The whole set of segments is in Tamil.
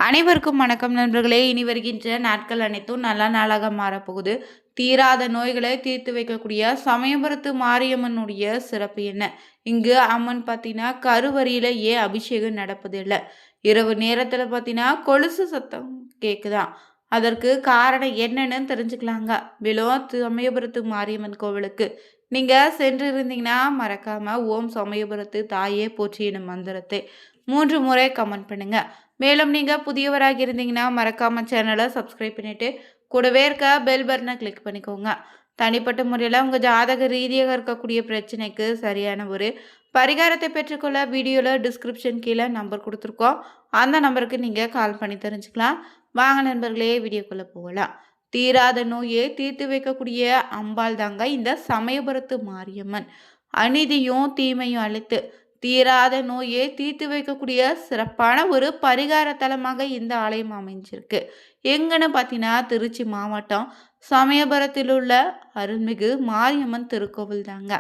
அனைவருக்கும் வணக்கம் நண்பர்களே. இனி வருகின்ற நாட்கள் அனைத்தும் நல்ல நாளாக மாறப்போகுது. தீராத நோய்களை தீர்த்து வைக்கக்கூடிய சமயபுரத்து மாரியம்மனுடைய சிறப்பு என்ன? இங்கு அம்மன் பார்த்தீங்கன்னா கருவறையில ஏன் அபிஷேகம் நடப்பது இல்லை? இரவு நேரத்தில் பார்த்தீங்கன்னா கொலுசு சத்தம் கேட்குதா? அதற்கு காரணம் என்னன்னு தெரிஞ்சுக்கலாங்க. மேலும் சமயபுரத்து மாரியம்மன் கோவிலுக்கு நீங்க சென்று இருந்தீங்கன்னா மறக்காம ஓம் சமயபுரத்து தாயே போற்றி எனும் மந்திரத்தை 3 முறை கமெண்ட் பண்ணுங்க. மேலும் நீங்கள் புதியவராக இருந்தீங்கன்னா மறக்காமல் சேனலை சப்ஸ்கிரைப் பண்ணிவிட்டு கூடவே இருக்க பெல் பட்டனை கிளிக் பண்ணிக்கோங்க. தனிப்பட்ட முறையில் உங்கள் ஜாதக ரீதியாக இருக்கக்கூடிய பிரச்சனைக்கு சரியான ஒரு பரிகாரத்தை பெற்றுக்கொள்ள வீடியோவில் டிஸ்கிரிப்ஷன் கீழே நம்பர் கொடுத்துருக்கோம். அந்த நம்பருக்கு நீங்கள் கால் பண்ணி தெரிஞ்சுக்கலாம். வாங்க நண்பர்களே, வீடியோக்குள்ளே போகலாம். தீராத நோயை தீர்த்து வைக்கக்கூடிய அம்பாள் தாங்க இந்த சமயபுரத்து மாரியம்மன். அநீதியும் தீமையும் அழித்து தீராத நோயை தீர்த்து வைக்கக்கூடிய சிறப்பான ஒரு பரிகார தலமாக இந்த ஆலயம் அமைஞ்சிருக்கு. எங்கன்னு பார்த்தீங்கன்னா திருச்சி மாவட்டம் சமயபுரத்தில் உள்ள அருள்மிகு மாரியம்மன் திருக்கோவில் தாங்க.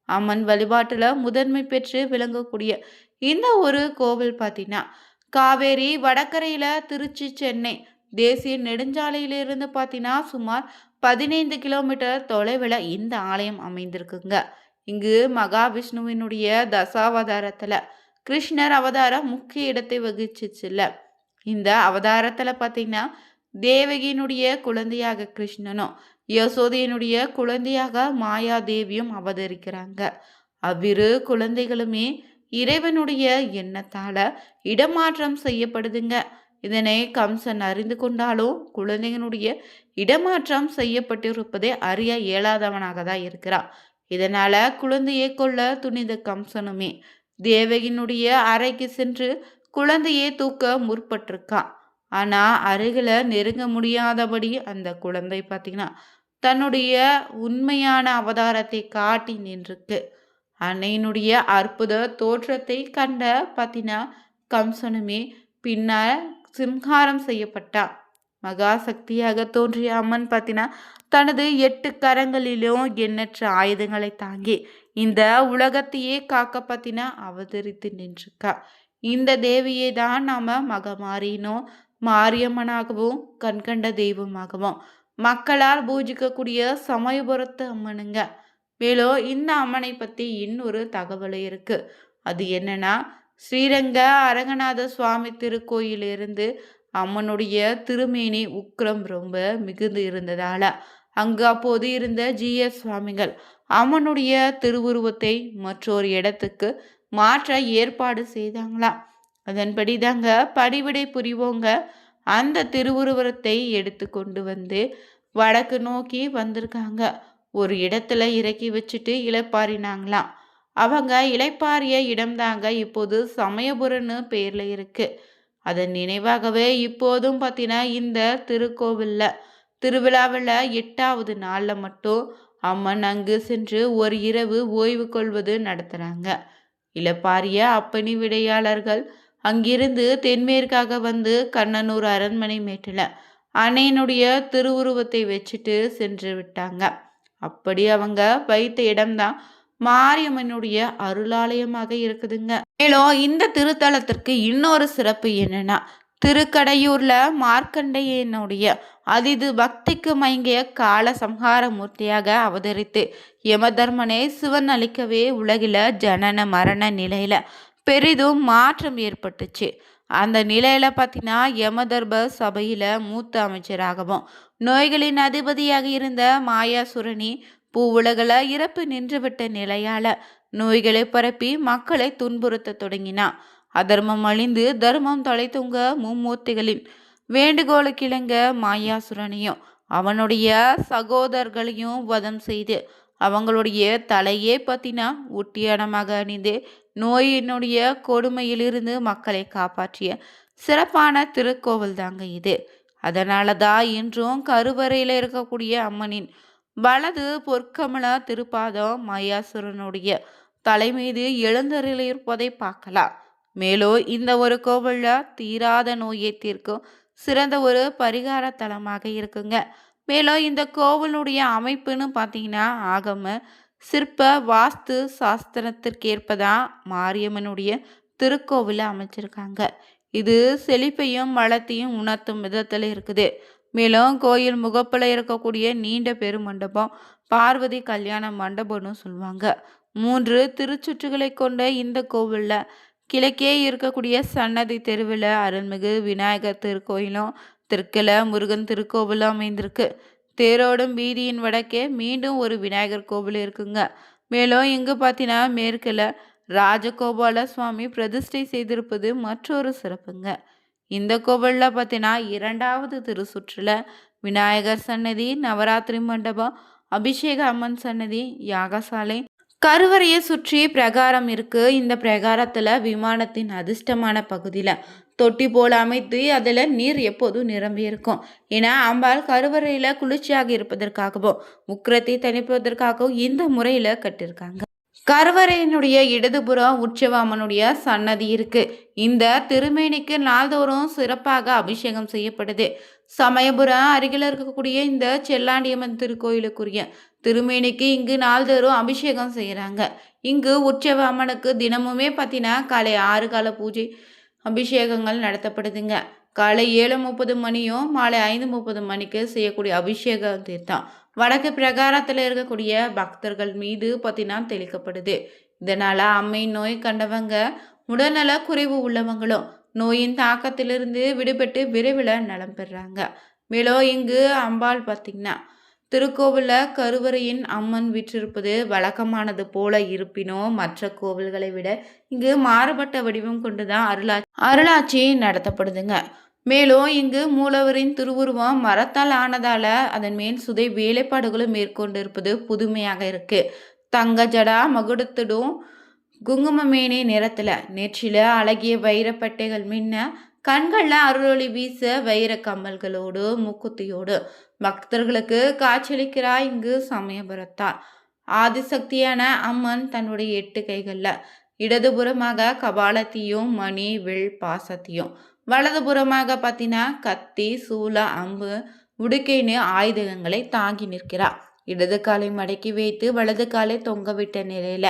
அம்மன் வழிபாட்டில் முதன்மை பெற்று விளங்கக்கூடிய இந்த ஒரு கோவில் பார்த்தீங்கன்னா காவேரி வடகரையில் திருச்சி சென்னை தேசிய நெடுஞ்சாலையிலிருந்து பார்த்தீங்கன்னா சுமார் 15 கிலோமீட்டர் தொலைவில் இந்த ஆலயம் அமைந்திருக்குங்க. இங்கு மகாவிஷ்ணுவினுடைய தசாவதாரத்தில் கிருஷ்ணர் அவதாரம் முக்கிய இடத்தை வகிச்சிச்சுல்ல. இந்த அவதாரத்தில் பார்த்தீங்கன்னா தேவகியினுடைய குழந்தையாக கிருஷ்ணனும் யசோதையினுடைய குழந்தையாக மாயா தேவியும் அவதரிக்கிறாங்க. அவ்விரு குழந்தைகளுமே இறைவனுடைய எண்ணத்தால இடமாற்றம் செய்யப்படுதுங்க. இதனை கம்சன் அறிந்து கொண்டாலும் குழந்தைகளுடைய இடமாற்றம் செய்யப்பட்டிருப்பதை அறிய இயலாதவனாக தான் இருக்கிறான். இதனால குழந்தையை கொல்ல துணிந்த கம்சனுமே தேவகியினுடைய அறைக்கு சென்று குழந்தையை தூக்க முற்பட்டிருக்கான். ஆனா அருகில நெருங்க முடியாதபடி அந்த குழந்தை பார்த்தீங்கன்னா தன்னுடைய உண்மையான அவதாரத்தை காட்டி நின்றுக்கு. அன்னையினுடைய அற்புத தோற்றத்தை கண்ட பார்த்தீங்கன்னா கம்சனுமே பின்னர் சிம்ஹாரம் செய்யப்பட்டான். மகா சக்தியாக தோன்றிய அம்மன் பார்த்தீங்கன்னா தனது 8 கரங்களிலும் எண்ணற்ற ஆயுதங்களை தாங்கி இந்த உலகத்தையே காக்க பார்த்தீங்கன்னா அவதரித்து நின்றுக்கா. இந்த தேவியை தான் நாம மகமாரினோ மாரியம்மனாகவும் கண்கண்ட தெய்வமாகவும் மக்களால் பூஜிக்கக்கூடிய சமயபுரத்து அம்மனுங்க. மேலும் இந்த அம்மனை பற்றி இன்னொரு தகவல் இருக்கு. அது என்னன்னா ஸ்ரீரங்க அரங்கநாத சுவாமி திருக்கோயிலிருந்து அம்மனுடைய திருமேனி உக்கிரம் ரொம்ப மிகுந்து இருந்ததால அங்கு அப்போது இருந்த ஜிஎஸ் சுவாமிகள் அம்மனுடைய திருவுருவத்தை மற்றொரு இடத்துக்கு மாற்ற ஏற்பாடு செய்தாங்களாம். அதன்படி தாங்க படிவிடை புரிவோங்க அந்த திருவுருவத்தை எடுத்து கொண்டு வந்து வடக்கு நோக்கி வந்திருக்காங்க. ஒரு இடத்துல இறக்கி வச்சுட்டு இளைப்பாறினாங்களாம். அவங்க இளைப்பாறிய இடம்தாங்க இப்போது சமயபுரம்னு பேர்ல இருக்கு. அதன் நினைவாகவே இப்போதும் பார்த்தீங்கன்னா இந்த திருக்கோவிலில் திருவிழாவில் 8வது நாளில் மட்டும் அம்மன் அங்கு சென்று ஒரு இரவு ஓய்வு கொள்வது நடத்துகிறாங்க. இளப்பாரிய அப்பனி விடையாளர்கள் அங்கிருந்து தென்மேற்காக வந்து கண்ணனூர் அரண்மனை மேட்டில் அன்னையினுடைய திருவுருவத்தை வச்சுட்டு சென்று விட்டாங்க. அப்படி அவங்க வைத்த இடம்தான் மாரியம்மனுடைய அருளாலயமாக இருக்குதுங்க. மேலும் இந்த திருத்தலத்திற்கு இன்னொரு சிறப்பு என்னன்னா திருக்கடையூர்ல மார்க்கண்டையனுடைய அதிது பக்திக்கு மயங்கிய கால சம்ஹார மூர்த்தியாக அவதரித்து யமதர்மனை சிவன் அளிக்கவே உலகில ஜனன மரண நிலையில பெரிதும் மாற்றம் ஏற்பட்டுச்சு. அந்த நிலையில பார்த்தீங்கன்னா யமதர்ப சபையில மூத்த அமைச்சராகவும் நோய்களின் அதிபதியாக இருந்த மாயாசுரனி பூவுலகில் இறப்பு நின்றுவிட்ட நிலையால நோய்களை பரப்பி மக்களை துன்புறுத்த தொடங்கினான். அதர்மம் அழிந்து தர்மம் தொலைத்துங்க மும்மூர்த்திகளின் வேண்டுகோளுக்கிழங்க மாயாசுரனையும் அவனுடைய சகோதரர்களையும் வதம் செய்து அவங்களுடைய தலையே பத்தினா உட்டியானமாக அணிந்து நோயினுடைய கொடுமையிலிருந்து மக்களை காப்பாற்றிய சிறப்பான திருக்கோவில் தாங்க இது. அதனால தான் இன்றும் கருவறையில் இருக்கக்கூடிய அம்மனின் வலது பொற்கமல திருப்பாதம் மாயாசுரனுடைய தலை மீது எழுந்தருளியிருப்பதை பார்க்கலாம். மேலும் இந்த ஒரு கோவிலில் தீராத நோயை தீர்க்கும் சிறந்த ஒரு பரிகார தலமாக இருக்குங்க. மேலும் இந்த கோவிலுடைய அமைப்புன்னு பார்த்தீங்கன்னா ஆகம சிற்ப வாஸ்து சாஸ்திரத்திற்கேற்பதான் மாரியம்மனுடைய திருக்கோவிலை அமைச்சிருக்காங்க. இது செழிப்பையும் வளத்தையும் உணர்த்தும் விதத்தில் இருக்குது. மேலும் கோயில் முகப்புல இருக்கக்கூடிய நீண்ட பெருமண்டபம் பார்வதி கல்யாண மண்டபம்னு சொல்லுவாங்க. 3 திருச்சுற்றுகளை கொண்ட இந்த கோவில்ல கிழக்கே இருக்கக்கூடிய சன்னதி தெருவில் அருள்மிகு விநாயகர் திருக்கோயிலும் தெற்குல முருகன் திருக்கோவிலும் அமைந்திருக்கு. தேரோடும் வீதியின் வடக்கே மீண்டும் ஒரு விநாயகர் கோவில் இருக்குங்க. மேலும் இங்கு பார்த்தீங்கன்னா மேற்குல ராஜகோபால சுவாமி பிரதிஷ்டை செய்திருப்பது மற்றொரு சிறப்புங்க. இந்த கோவிலில் பார்த்தீங்கன்னா 2வது திருச்சுற்றுல விநாயகர் சன்னதி, நவராத்திரி மண்டபம், அபிஷேக அம்மன் சன்னதி, யாகசாலை, கருவறையை சுற்றி பிரகாரம் இருக்கு. இந்த பிரகாரத்துல விமானத்தின் அதிர்ஷ்டமான பகுதியில தொட்டி போல அமைத்து அதுல நீர் எப்போதும் நிரம்பி இருக்கும். ஏன்னா அம்பாள் கருவறையில குளிர்ச்சியாக இருப்பதற்காகவும் உக்கிரத்தை தணிப்பதற்காகவும் இந்த முறையில கட்டியிருக்காங்க. கருவறையினுடைய இடதுபுறம் உற்சவாமனுடைய சன்னதி இருக்கு. இந்த திருமேனிக்கு நாள்தோறும் சிறப்பாக அபிஷேகம் செய்யப்படுது. சமயபுரம் அருகில் இருக்கக்கூடிய இந்த செல்லாண்டியம்மன் திருக்கோயிலுக்குரிய திருமேனிக்கு இங்கு நாள்தோறும் அபிஷேகம் செய்கிறாங்க. இங்கு உற்சவ அம்மனுக்கு தினமுமே பார்த்தீங்கன்னா காலை 6 கால பூஜை அபிஷேகங்கள் நடத்தப்படுதுங்க. காலை 7:30 மணியும் மாலை 5:30 மணிக்கு செய்யக்கூடிய அபிஷேகம் தீர்த்தம் வடக்கு பிரகாரத்தில் இருக்கக்கூடிய பக்தர்கள் மீது பார்த்தீங்கன்னா தெளிக்கப்படுது. இதனால அம்மை நோய் கண்டவங்க, உடல்நல குறைவு உள்ளவங்களும் நோயின் தாக்கத்திலிருந்து விடுபட்டு விரைவில் நலம் பெறாங்க. மேலும் இங்கு அம்பாள் பார்த்தீங்கன்னா திருக்கோவிலில் கருவறையின் அம்மன் வீற்றிருப்பது வழக்கமானது போல இருப்பினும் மற்ற கோவில்களை விட இங்கு மாறுபட்ட வடிவம் கொண்டுதான் அருளாட்சி நடத்தப்படுதுங்க. மேலும் இங்கு மூலவரின் திருவுருவம் மரத்தால் ஆனதால அதன் மேல் சுதை வேலைப்பாடுகளும் மேற்கொண்டு இருப்பது புதுமையாக இருக்கு. தங்க ஜடா மகுடத்துடும் குங்குமமேனி நிறத்துல நெற்றில அழகிய வைரப்பட்டைகள் மின்ன, கண்கள்ல அருளொளி வீச வைர கம்மல்களோடு மூக்குத்தியோடு பக்தர்களுக்கு காட்சியளிக்கிறாய் இங்கு சமயபுரத்தார். ஆதிசக்தியான அம்மன் தன்னுடைய 8 கைகள்ல இடதுபுறமாக கபாலத்தையும் மணி வில் பாசத்தையும், வலதுபுறமாக பார்த்தீங்கன்னா கத்தி சூல அம்பு உடுக்கைன்னு ஆயுதங்களை தாங்கி நிற்கிறார். இடது காலை மடக்கி வைத்து வலது காலை தொங்கவிட்ட நிலையில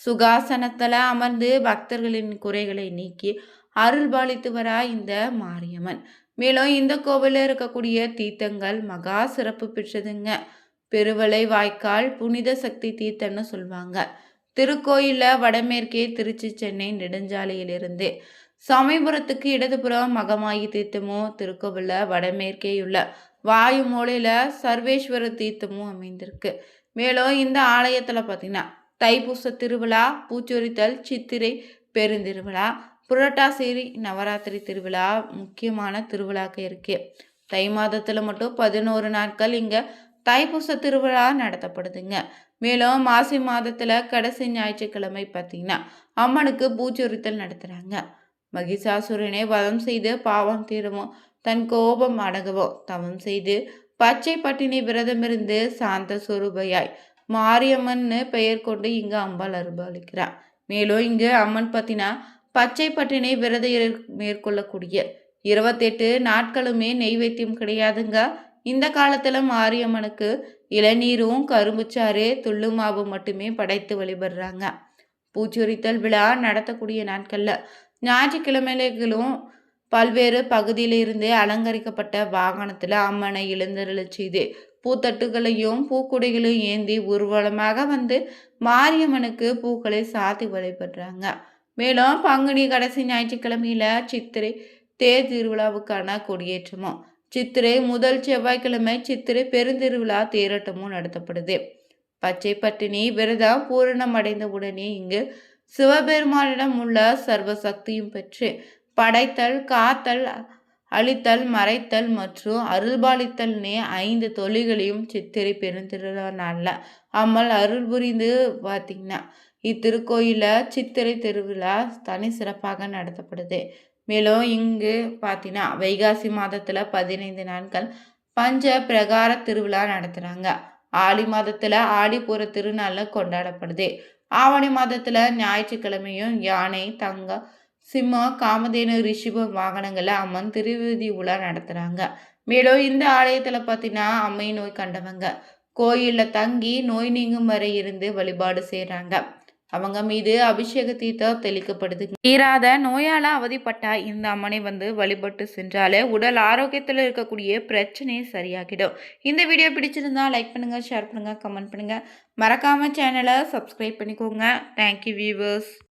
சுகாசனத்துல அமர்ந்து பக்தர்களின் குறைகளை நீக்கி அருள் பாலித்து வரா இந்த மாரியம்மன். மேலும் இந்த கோவிலில் இருக்கக்கூடிய தீர்த்தங்கள் மகா சிறப்பு பெற்றதுங்க. பெருவளை வாய்க்கால் புனித சக்தி தீர்த்தம்னு சொல்லுவாங்க. திருக்கோயில வடமேற்கே திருச்சி சென்னை நெடுஞ்சாலையிலிருந்து சமயபுரத்துக்கு இடதுபுறம் மகமாயி தீர்த்தமும், திருக்கோவில வடமேற்கேயுள்ள வாயு மூலையில சர்வேஸ்வர தீர்த்தமும் அமைந்திருக்கு. மேலும் இந்த ஆலயத்துல பார்த்தீங்கன்னா தைப்பூச திருவிழா, பூச்சொரித்தல், சித்திரை பெருந்திருவிழா, புரட்டாசி நவராத்திரி திருவிழா முக்கியமான திருவிழாக்க இருக்கு. தை மாதத்துல மட்டும் 11 நாட்கள் இங்க தைப்பூச திருவிழா நடத்தப்படுதுங்க. மேலும் மாசி மாதத்துல கடைசி ஞாயிற்றுக்கிழமை பார்த்தீங்கன்னா அம்மனுக்கு பூச்சொரித்தல் நடத்துறாங்க. மகிஷாசுரனை வதம் செய்து பாவம் தீரவும் தன் கோபம் அடங்கவும் தவம் செய்து பச்சை பட்டினி விரதமிருந்து சாந்த சுரூபையாய் மாரியம்மன்னு பெயர் கொண்டு இங்கு அம்பாள் அருள்பாலிக்கிறார். மேலும் இங்கு அம்மன் பார்த்தீங்கன்னா பச்சை பட்டினை விரதம் மேற்கொள்ளக்கூடிய 28 நாட்களுமே நெய்வேத்தியம் கிடையாதுங்க. இந்த காலத்துல மாரியம்மனுக்கு இளநீரும் கரும்புச்சாறு துள்ளு மாவு மட்டுமே படைத்து வழிபடுறாங்க. பூச்சொரித்தல் விழா நடத்தக்கூடிய நாட்கள்ல ஞாயிற்றுக்கிழமைகளும் பல்வேறு பகுதியிலிருந்து அலங்கரிக்கப்பட்ட வாகனத்துல அம்மனை எழுந்தருளச் செய்து பூத்தட்டுகளையும் பூக்குடைகளையும் ஏந்தி ஊர்வலமாக வந்து மாரியம்மனுக்கு பூக்களை சாத்தி வழிபடுறாங்க. மேலும் பங்குனி கடைசி ஞாயிற்றுக்கிழமையில சித்திரை தேர் திருவிழாவுக்கான கொடியேற்றமும், சித்திரை முதல் செவ்வாய்க்கிழமை சித்திரை பெருந்திருவிழா தேரோட்டமும் நடத்தப்படுது. பச்சை பட்டினி விரதம் பூரணம் அடைந்த உடனே இங்கு சிவபெருமானிடம் உள்ள சர்வ சக்தியும் பெற்று படைத்தல், காத்தல், அழித்தல், மறைத்தல் மற்றும் அருள்பாலித்தல்னே 5 தொழில்களையும் சித்திரை பெருந்திருவிழா நாள்ல அம்மல் அருள் புரிந்து பார்த்தீங்கன்னா இத்திருக்கோயில சித்திரை திருவிழா தனி சிறப்பாக நடத்தப்படுது. மேலும் இங்கு பார்த்தீங்கன்னா வைகாசி மாதத்துல 15 நாட்கள் பஞ்ச பிரகார திருவிழா நடத்துறாங்க. ஆடி மாதத்துல ஆடிப்பூர திருநாள்ல கொண்டாடப்படுது. ஆவணி மாதத்துல ஞாயிற்றுக்கிழமையும் யானை, தங்க, சிம்மம், காமதேனு, ரிஷிப வாகனங்கள்ல அம்மன் திருவீதி உலா நடத்துறாங்க. மேலும் இந்த ஆலயத்துல பார்த்தீங்கன்னா அம்மை நோய் கண்டவங்க கோயில்ல தங்கி நோய் நீங்கும் வரை இருந்து வழிபாடு செய்யறாங்க. அவங்க மீது அபிஷேக தீர்த்தம் தெளிக்கப்படுது. தீராத நோயால அவதிப்பட்டா இந்த அம்மனை வழிபட்டு சென்றாலே உடல் ஆரோக்கியத்தில் இருக்கக்கூடிய பிரச்சனையே சரியாகிடும். இந்த வீடியோ பிடிச்சிருந்தா லைக் பண்ணுங்க, ஷேர் பண்ணுங்க, கமெண்ட் பண்ணுங்க. மறக்காம சேனலை சப்ஸ்கிரைப் பண்ணிக்கோங்க. Thank you viewers.